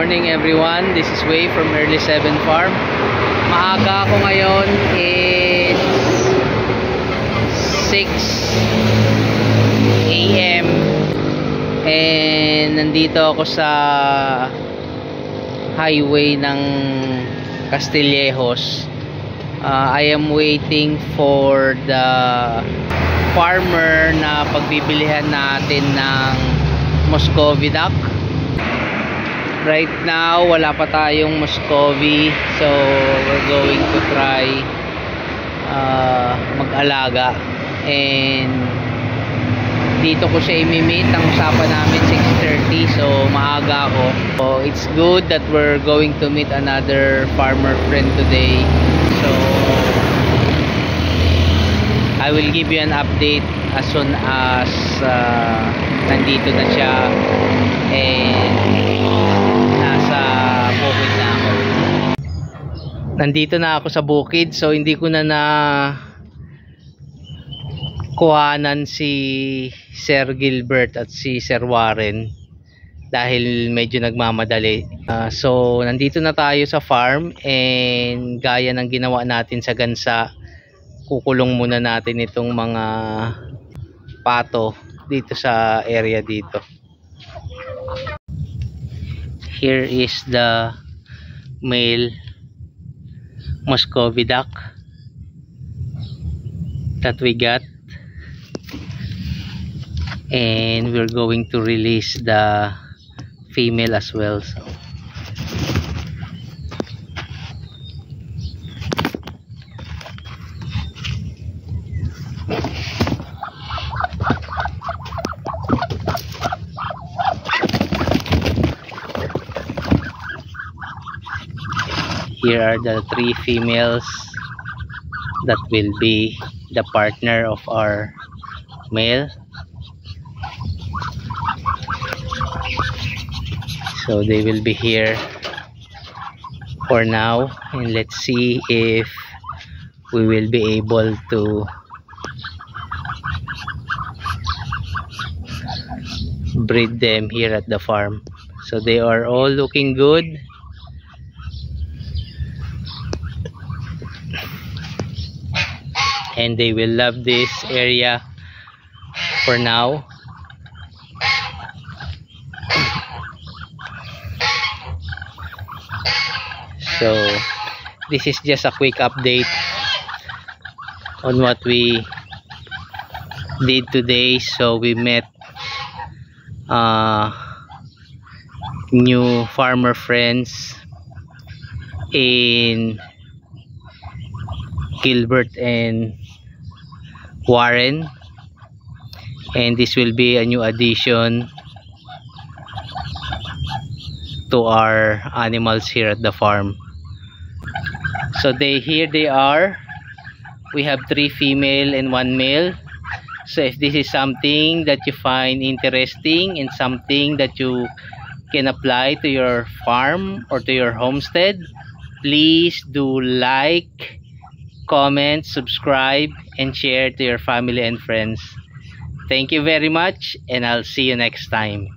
morning everyone, this is Way from Early 7 Farm. Maaga ako ngayon, it's 6 AM and nandito ako sa highway ng Castillejos. I am waiting for the farmer na pagbibilihan natin ng Muscovy duck. Right now wala pa tayong Muscovy, so we're going to try mag-alaga, and dito ko siya i-meet. Ang usapan namin 6:30, so maaga ako. So it's good that we're going to meet another farmer friend today, so I will give you an update as soon as nandito na siya and nasa bukid na ako. Nandito na ako sa bukid, so hindi ko na kuhanan si Sir Gilbert at si Sir Warren dahil medyo nagmamadali. So nandito na tayo sa farm, and gaya ng ginawa natin sa gansa, kukulong muna natin itong mga pato dito sa area dito. Here is the male Muscovy duck that we got, and we're going to release the female as well. So here are the 3 females that will be the partner of our male. So they will be here for now, and let's see if we will be able to breed them here at the farm. So they are all looking good. And they will love this area for now. So this is just a quick update on what we did today. So we met new farmer friends in Gilbert and Warren, and this will be a new addition to our animals here at the farm. So here they are. We have 3 female and 1 male. So if this is something that you find interesting and something that you can apply to your farm or to your homestead, please do like, comment, subscribe, and share to your family and friends. Thank you very much, and I'll see you next time.